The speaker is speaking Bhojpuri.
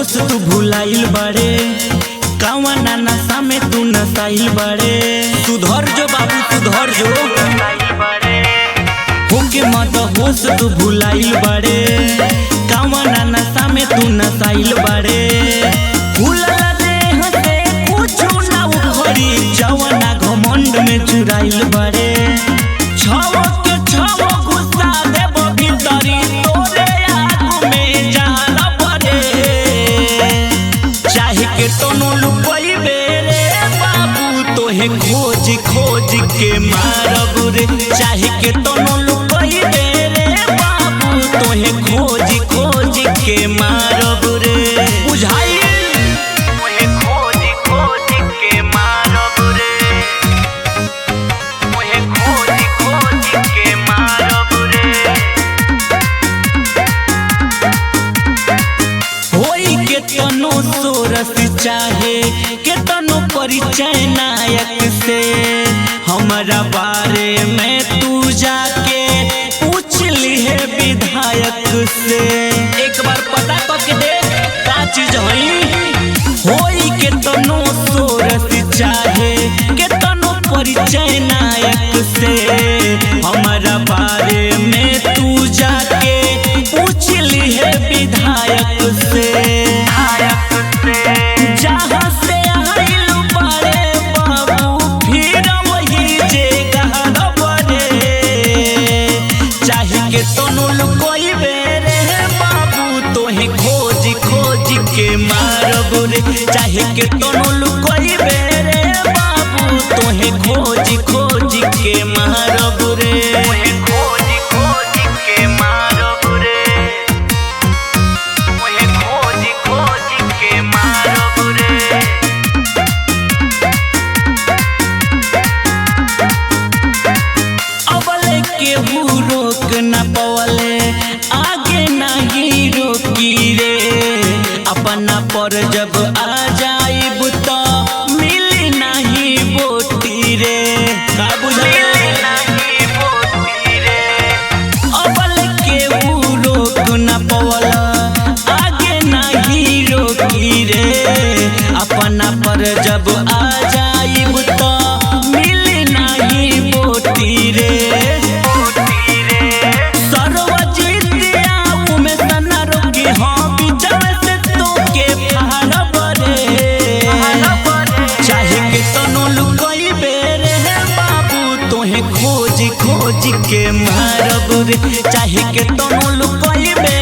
होश तू भुलाइल बाड़े, कवना नशा में तू नसाइल बाड़े। सुधर जो बाबू सुधर जो, होके मत होश तू भुलाइल बाड़े, कवना नशा में तू नसाइल बाड़े। भूलला देह से कुछु ना उखड़ी, जवना घमंड में चुराइल बाड़े। छव के छव गुस्सा देबो भीतरी, तोरे आग में जाला पड़े। चाहे के तोनो लुकइबे रे बाबू, तोहे खोज खोज के मारब रे। चाहे के तोनो लुकइबे रे बाबू, तोहे खोज खोज के मारब रे। बुझाइल तोहे खोज खोज के मारब रे, तोहे खोज खोज के मारब रे। होई के तनो सोरस चाहे के तनो परिचय नायक से, हमारा बारे में तू जाके पूछ लिहे विधायक से। एक बार पता करके देख का चीज होई के तनो सोरस चाहे के तनो परिचय नायक से, हमारा बारे में तू जाके पूछ लिहे विधायक से। जहाँ से आइल बाड़े बाबू, फिर वही जगह बड़े। चाहे के तोनो लुकइबे रे बाबू, तोहे खोज खोज के मारब रे। चाहे के तोनो लुकइबे रे बाबू, तोहे खोज खोज के मारब रे। खोज खोज के मारब रे, तोहे खोज खोज के मारब रे। अबले केहू रोक न पवले, आगे नहीं रोकी रे। अपना पर जब आ जाइब तो मिली नहीं बोटी रे। का बुझले अबले केहू रोक न पवला, आगे नहीं रोकी रे। अपना पर जब आ जाइब तो मिली नहीं बोटी रे। सर्वजीत में सना रोकी, हाँ बिचवे से तोके फाड़ब रे। चाहे के तनो लुकइबे रे बाबू, तोहे खोज खोज के मारब रे। चाहे के तनो लुकइबे